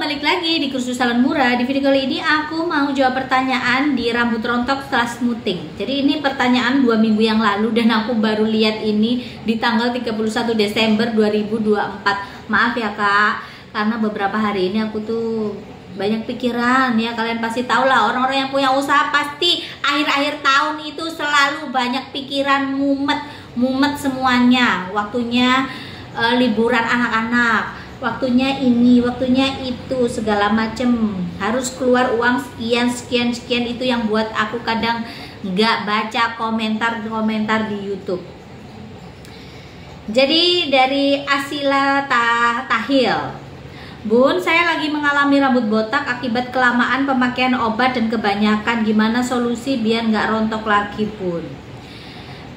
balik lagi di kursus salon murah. Di video kali ini aku mau jawab pertanyaan di rambut rontok setelah smoothing. Jadi ini pertanyaan 2 minggu yang lalu dan aku baru lihat ini di tanggal 31 Desember 2024. Maaf ya kak, karena beberapa hari ini aku tuh banyak pikiran ya. Kalian pasti tahu lah, orang-orang yang punya usaha pasti akhir-akhir tahun itu selalu banyak pikiran, mumet semuanya. Waktunya liburan anak-anak, waktunya ini, waktunya itu, segala macem, harus keluar uang sekian itu yang buat aku kadang nggak baca komentar di YouTube. Jadi dari Asila Tahil, Bun, saya lagi mengalami rambut botak akibat kelamaan pemakaian obat dan kebanyakan. Gimana solusi biar nggak rontok lagi, Bun?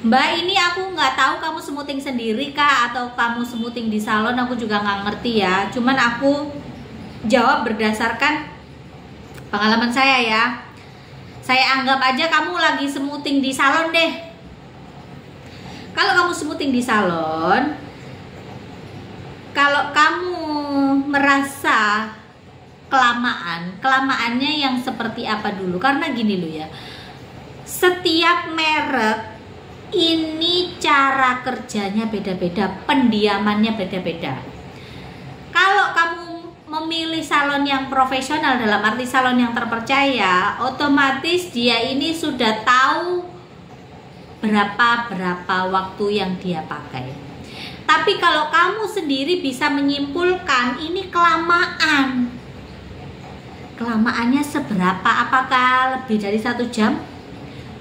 Mbak, ini aku nggak tahu kamu smoothing sendiri kah atau kamu smoothing di salon, aku juga nggak ngerti ya. Cuman aku jawab berdasarkan pengalaman saya ya. Saya anggap aja kamu lagi smoothing di salon deh. Kalau kamu smoothing di salon, kalau kamu merasa kelamaannya yang seperti apa dulu? Karena gini loh ya, setiap merek ini cara kerjanya beda-beda, pendiamannya beda-beda. Kalau kamu memilih salon yang profesional, dalam arti salon yang terpercaya, otomatis dia ini sudah tahu berapa waktu yang dia pakai. Tapi kalau kamu sendiri bisa menyimpulkan ini kelamaannya seberapa, apakah lebih dari 1 jam,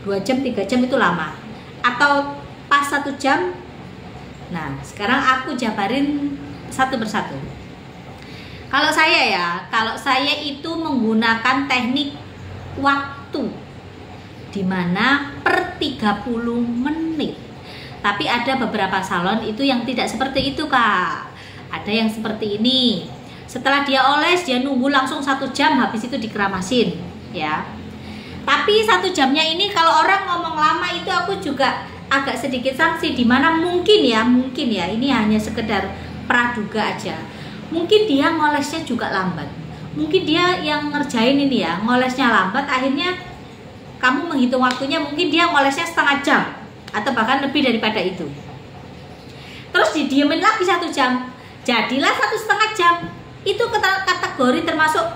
2 jam, 3 jam itu lama, atau pas 1 jam. Nah, sekarang aku jabarin satu persatu. Kalau saya itu menggunakan teknik waktu, dimana per 30 menit. Tapi ada beberapa salon itu yang tidak seperti itu kak. Ada yang seperti ini, setelah dia oles dia nunggu langsung 1 jam, habis itu dikeramasin ya. Tapi 1 jamnya ini kalau orang ngomong lama itu aku juga agak sedikit sanksi, dimana mungkin ya ini hanya sekedar praduga aja. Mungkin dia ngolesnya juga lambat. Mungkin dia yang ngerjain ini ya, ngolesnya lambat, akhirnya kamu menghitung waktunya, mungkin dia ngolesnya setengah jam atau bahkan lebih daripada itu. Terus didiemin lagi 1 jam, jadilah 1,5 jam. Itu kategori termasuk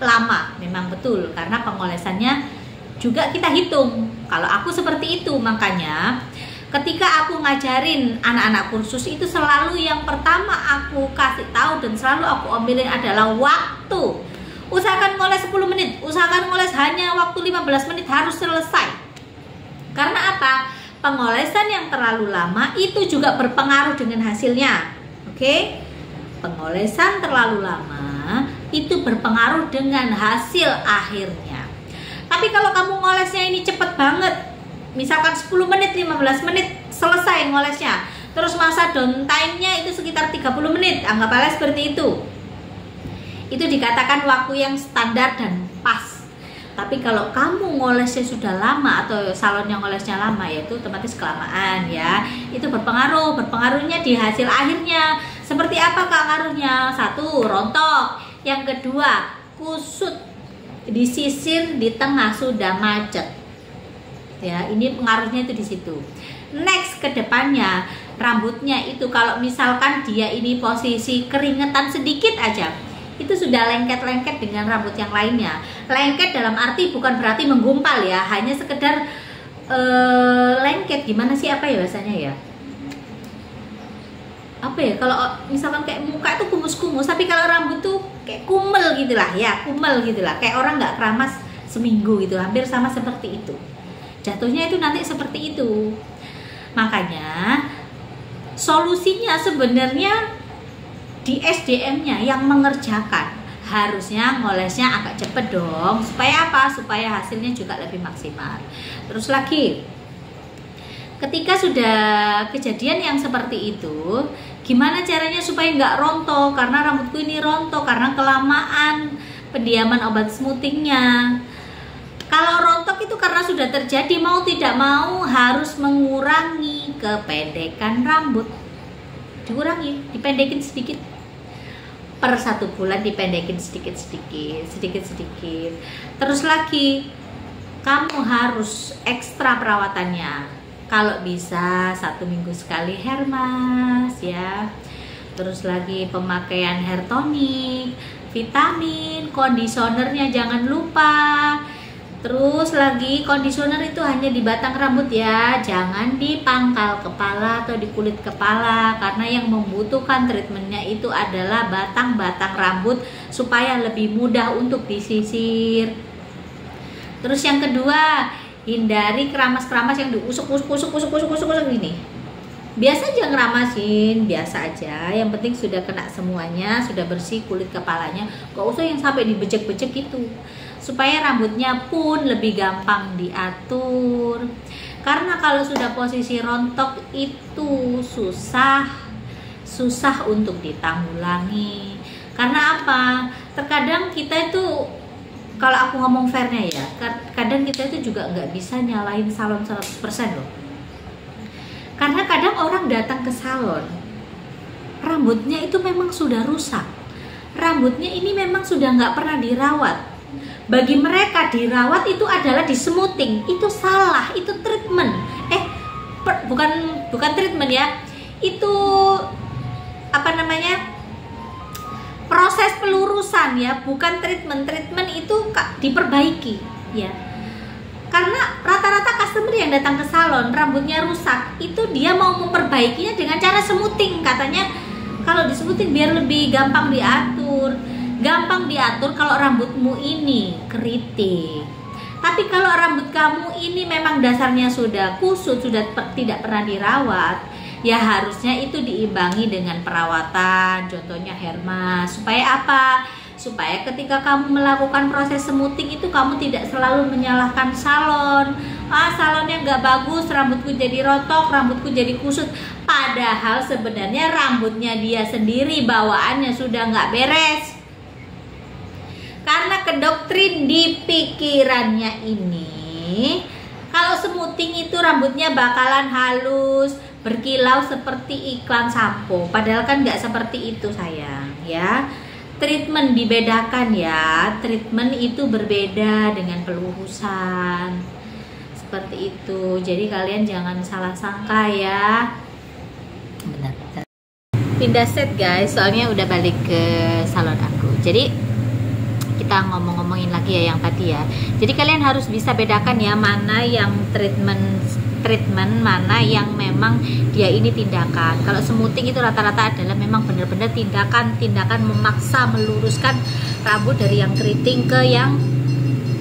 lama, memang betul, karena pengolesannya juga kita hitung. Kalau aku seperti itu, makanya ketika aku ngajarin anak-anak kursus itu selalu yang pertama aku kasih tahu dan selalu aku omelin adalah waktu. Usahakan ngoles 10 menit, usahakan ngoles hanya waktu 15 menit harus selesai. Karena apa? Pengolesan yang terlalu lama itu juga berpengaruh dengan hasilnya. Oke? Pengolesan terlalu lama itu berpengaruh dengan hasil akhirnya. Tapi kalau kamu ngolesnya ini cepet banget, misalkan 10 menit, 15 menit selesai ngolesnya, terus masa downtime-nya itu sekitar 30 menit, anggaplah seperti itu dikatakan waktu yang standar dan pas. Tapi kalau kamu ngolesnya sudah lama atau salon yang ngolesnya lama, yaitu otomatis kelamaan ya, itu berpengaruhnya di hasil akhirnya. Seperti apa kak ngaruhnya? 1, rontok. Yang kedua, kusut di sisir di tengah sudah macet ya, ini pengaruhnya itu di situ. Next, ke depannya rambutnya itu kalau misalkan dia ini posisi keringetan sedikit aja, itu sudah lengket-lengket dengan rambut yang lainnya. Lengket dalam arti bukan berarti menggumpal ya, hanya sekedar lengket. Gimana sih, apa ya bahasanya ya, apa ya, kalau misalkan kayak muka itu kumus-kumus, tapi kalau rambut tuh kayak kumel gitulah ya, kayak orang nggak keramas seminggu gitu, hampir sama seperti itu jatuhnya, itu nanti seperti itu. Makanya solusinya sebenarnya di SDM-nya yang mengerjakan, harusnya ngolesnya agak cepet dong, supaya apa? Supaya hasilnya juga lebih maksimal. Terus lagi, ketika sudah kejadian yang seperti itu, gimana caranya supaya nggak rontok? Karena rambutku ini rontok karena kelamaan pendiaman obat smoothingnya. Kalau rontok itu karena sudah terjadi, mau tidak mau harus mengurangi kependekan rambut. Dikurangi, dipendekin sedikit. per 1 bulan dipendekin sedikit-sedikit. Terus lagi kamu harus ekstra perawatannya. Kalau bisa 1 minggu sekali hair mask ya. Terus lagi pemakaian hair tonic, vitamin, conditionernya jangan lupa. Terus lagi conditioner itu hanya di batang rambut ya, jangan di pangkal kepala atau di kulit kepala, karena yang membutuhkan treatmentnya itu adalah batang-batang rambut supaya lebih mudah untuk disisir. Terus yang kedua, hindari keramas-keramas yang diusuk-usuk gini. Biasa aja ngeramasin, biasa aja, yang penting sudah kena semuanya, sudah bersih kulit kepalanya, gak usah yang sampai dibecek-becek gitu, supaya rambutnya pun lebih gampang diatur. Karena kalau sudah posisi rontok itu susah untuk ditanggulangi. Karena apa? Terkadang kita itu, kalau aku ngomong fairnya ya, kadang kita itu juga nggak bisa nyalain salon 100% loh. Karena kadang orang datang ke salon, rambutnya itu memang sudah rusak, rambutnya ini memang sudah nggak pernah dirawat. Bagi mereka dirawat itu adalah dismoothing, itu salah, itu treatment. Bukan treatment ya, itu apa namanya, proses pelurusan ya, bukan treatment. Treatment itu diperbaiki ya. Karena rata-rata customer yang datang ke salon rambutnya rusak, itu dia mau memperbaikinya dengan cara smoothing. Katanya kalau di smoothing biar lebih gampang diatur. Gampang diatur kalau rambutmu ini keriting. Tapi kalau rambut kamu ini memang dasarnya sudah kusut, sudah tidak pernah dirawat, ya harusnya itu diimbangi dengan perawatan, contohnya hair mask. Supaya apa? Supaya ketika kamu melakukan proses smoothing itu kamu tidak selalu menyalahkan salon. Salonnya nggak bagus, rambutku jadi rontok, rambutku jadi kusut. Padahal sebenarnya rambutnya dia sendiri bawaannya sudah nggak beres. Karena kedoktrin di pikirannya ini, kalau smoothing itu rambutnya bakalan halus, berkilau seperti iklan sampo. Padahal kan nggak seperti itu sayang ya. Treatment dibedakan ya, treatment itu berbeda dengan pelurusan, seperti itu. Jadi kalian jangan salah sangka ya. Bentar. Pindah set guys, soalnya udah balik ke salon aku. Jadi kita ngomongin lagi ya yang tadi ya. Jadi kalian harus bisa bedakan ya, mana yang treatment, mana yang memang dia ini tindakan. Kalau smoothing itu rata-rata adalah memang benar-benar tindakan memaksa meluruskan rambut dari yang keriting ke yang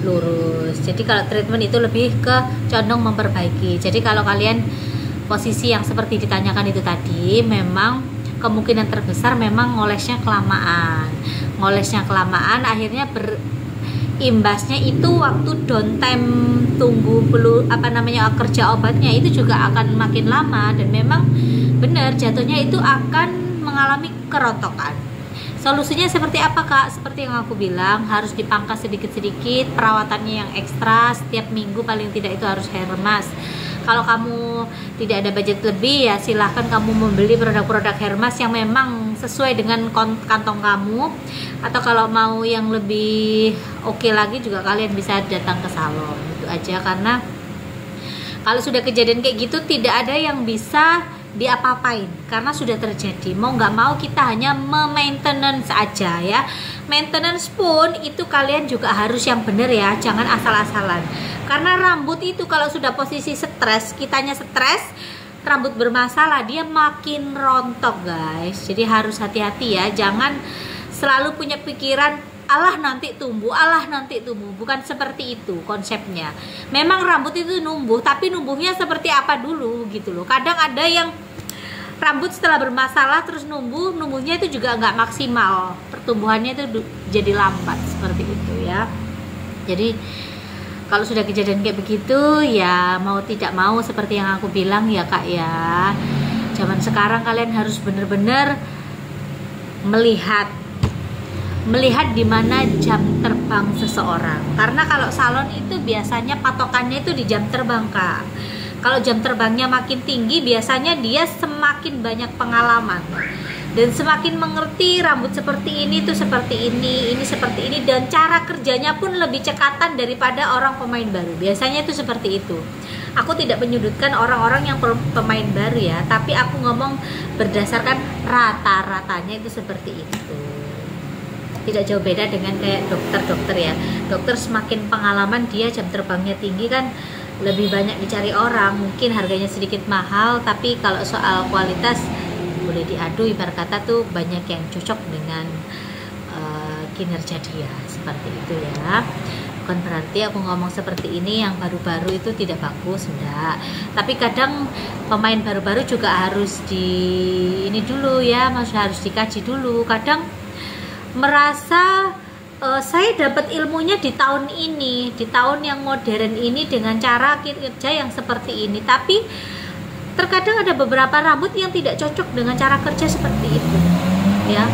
lurus. Jadi kalau treatment itu lebih ke condong memperbaiki. Jadi kalau kalian posisi yang seperti ditanyakan itu tadi, memang kemungkinan terbesar memang ngolesnya kelamaan akhirnya imbasnya itu waktu downtime tunggu kerja obatnya itu juga akan makin lama, dan memang benar jatuhnya itu akan mengalami kerontokan. Solusinya seperti apa kak? Seperti yang aku bilang, harus dipangkas sedikit-sedikit, perawatannya yang ekstra, setiap minggu paling tidak itu harus hair mask. Kalau kamu tidak ada budget lebih ya silahkan kamu membeli produk-produk hair mask yang memang sesuai dengan kantong kamu. Atau kalau mau yang lebih oke lagi juga kalian bisa datang ke salon. Itu aja, karena kalau sudah kejadian kayak gitu tidak ada yang bisa diapa-apain karena sudah terjadi. Mau nggak mau kita hanya maintenance aja ya. Maintenance pun itu kalian juga harus yang bener ya, jangan asal-asalan. Karena rambut itu kalau sudah posisi stres, kitanya stres, rambut bermasalah, dia makin rontok guys. Jadi harus hati-hati ya, jangan selalu punya pikiran alah nanti tumbuh. Bukan seperti itu konsepnya. Memang rambut itu numbuh, tapi numbuhnya seperti apa dulu gitu loh. Kadang ada yang rambut setelah bermasalah terus numbuhnya itu juga nggak maksimal, pertumbuhannya itu jadi lambat seperti itu ya. Jadi kalau sudah kejadian kayak begitu ya mau tidak mau seperti yang aku bilang ya kak ya, zaman sekarang kalian harus bener-bener melihat di mana jam terbang seseorang. Karena kalau salon itu biasanya patokannya itu di jam terbang kak. Kalau jam terbangnya makin tinggi biasanya dia semakin banyak pengalaman. dan semakin mengerti rambut seperti ini tuh seperti ini seperti ini, dan cara kerjanya pun lebih cekatan daripada orang pemain baru. Biasanya itu seperti itu. Aku tidak menyudutkan orang-orang yang pemain baru ya, tapi aku ngomong berdasarkan rata-ratanya itu seperti itu. Tidak jauh beda dengan kayak dokter-dokter ya. Dokter semakin pengalaman, dia jam terbangnya tinggi kan, lebih banyak dicari orang, mungkin harganya sedikit mahal, tapi kalau soal kualitas boleh diadu, ibarat kata tuh banyak yang cocok dengan kinerja dia, seperti itu ya. Bukan berarti aku ngomong seperti ini yang baru-baru itu tidak bagus, enggak. Tapi kadang pemain baru-baru juga harus ini dulu ya, maksudnya harus dikaji dulu. Kadang merasa saya dapat ilmunya di tahun ini, di tahun yang modern ini dengan cara kerja yang seperti ini, tapi terkadang ada beberapa rambut yang tidak cocok dengan cara kerja seperti itu ya.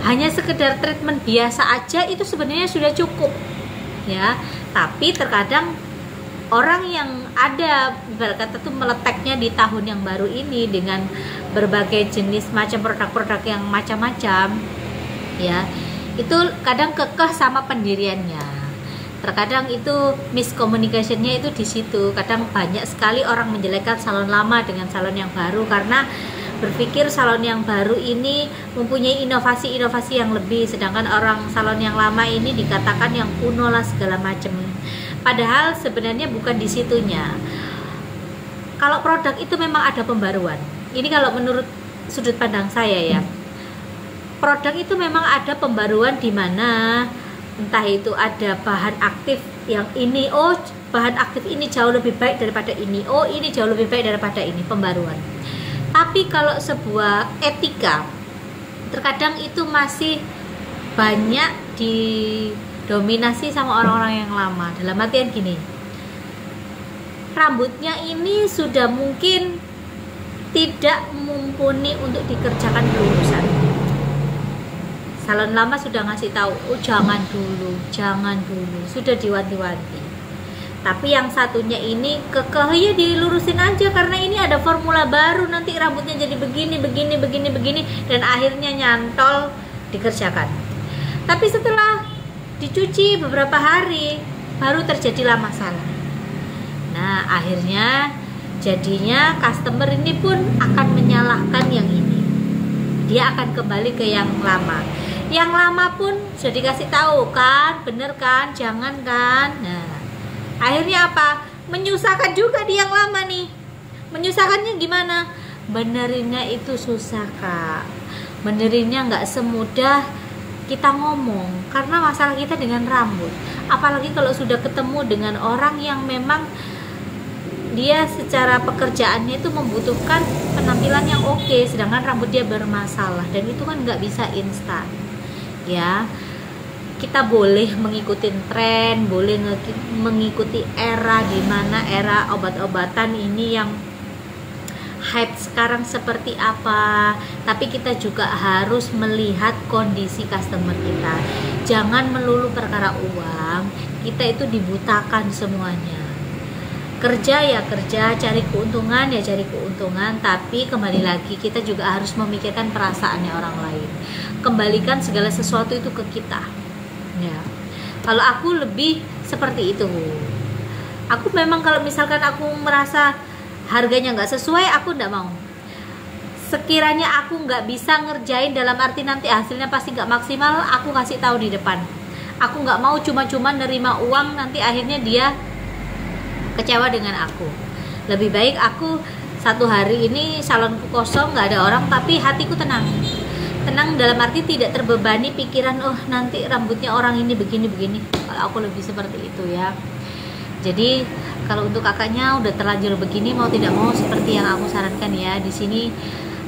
Hanya sekedar treatment biasa aja itu sebenarnya sudah cukup ya, tapi terkadang orang yang ada berkata tuh meleteknya di tahun yang baru ini dengan berbagai jenis macam produk-produk yang macam-macam ya, itu kadang kekeh sama pendiriannya. Terkadang itu miscommunicationnya itu di situ. Kadang banyak sekali orang menjelekkan salon lama dengan salon yang baru karena berpikir salon yang baru ini mempunyai inovasi-inovasi yang lebih, sedangkan orang salon yang lama ini dikatakan yang kuno lah segala macam. Padahal sebenarnya bukan di situnya. Kalau produk itu memang ada pembaruan. Ini kalau menurut sudut pandang saya ya. Produk itu memang ada pembaruan di mana entah itu ada bahan aktif yang ini, oh bahan aktif ini jauh lebih baik daripada ini, oh ini jauh lebih baik daripada ini, pembaruan. Tapi kalau sebuah etika terkadang itu masih banyak didominasi sama orang-orang yang lama. Dalam artian gini, rambutnya ini sudah mungkin tidak mumpuni untuk dikerjakan pelurusan. Salon lama sudah ngasih tahu, oh jangan dulu, sudah diwanti-wanti. Tapi yang satunya ini kekehnya dilurusin aja karena ini ada formula baru, nanti rambutnya jadi begini, dan akhirnya nyantol dikerjakan. Tapi setelah dicuci beberapa hari baru terjadilah masalah. Nah akhirnya jadinya customer ini pun akan menyalahkan yang ini, dia akan kembali ke yang lama. Yang lama pun sudah dikasih tahu kan, bener kan, jangan kan. Nah akhirnya apa? Menyusahkan juga di yang lama nih. Menyusahkannya gimana? Benerinnya itu susah kak. Benerinnya nggak semudah kita ngomong, karena masalah kita dengan rambut. Apalagi kalau sudah ketemu dengan orang yang memang dia secara pekerjaannya itu membutuhkan penampilan yang oke, sedangkan rambut dia bermasalah, dan itu kan nggak bisa instan ya. Kita boleh mengikuti tren, boleh mengikuti era, di mana era obat-obatan ini yang hype sekarang seperti apa, tapi kita juga harus melihat kondisi customer kita. Jangan melulu perkara uang, kita itu dibutakan semuanya. Kerja ya kerja, cari keuntungan ya cari keuntungan, tapi kembali lagi kita juga harus memikirkan perasaannya orang lain. Kembalikan segala sesuatu itu ke kita ya. Kalau aku lebih seperti itu. Aku memang kalau misalkan aku merasa harganya nggak sesuai, aku nggak mau. Sekiranya aku nggak bisa ngerjain, dalam arti nanti hasilnya pasti nggak maksimal, aku kasih tahu di depan. Aku nggak mau cuma-cuma nerima uang, nanti akhirnya dia kecewa dengan aku. Lebih baik aku satu hari ini salonku kosong, nggak ada orang, tapi hatiku tenang. Tenang dalam arti tidak terbebani pikiran, oh nanti rambutnya orang ini begini-begini. Kalau aku lebih seperti itu ya. Jadi kalau untuk kakaknya udah terlanjur begini, mau tidak mau seperti yang aku sarankan ya. Di sini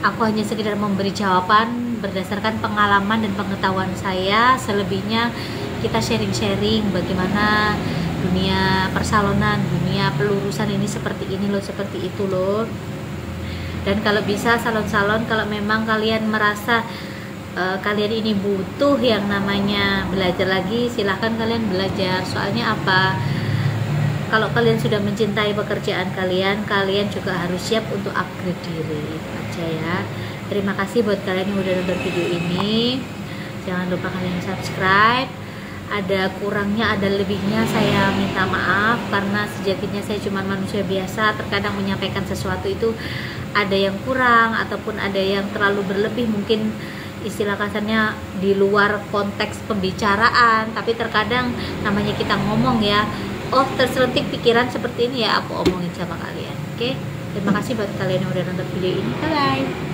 aku hanya sekedar memberi jawaban berdasarkan pengalaman dan pengetahuan saya. Selebihnya kita sharing-sharing bagaimana dunia persalonan, dunia pelurusan ini seperti ini loh, seperti itu loh. Dan kalau bisa salon-salon, kalau memang kalian merasa kalian ini butuh yang namanya belajar lagi, silahkan kalian belajar. Soalnya apa? Kalau kalian sudah mencintai pekerjaan kalian, kalian juga harus siap untuk upgrade diri. Itu aja ya. Terima kasih buat kalian yang udah nonton video ini. Jangan lupa kalian subscribe. Ada kurangnya, ada lebihnya, saya minta maaf karena sejatinya saya cuma manusia biasa. Terkadang menyampaikan sesuatu itu ada yang kurang ataupun ada yang terlalu berlebih, mungkin istilah kasarnya di luar konteks pembicaraan. Tapi terkadang namanya kita ngomong ya, oh terselentik pikiran seperti ini ya, aku omongin sama kalian. Oke, terima kasih buat kalian yang udah nonton video ini. Bye bye.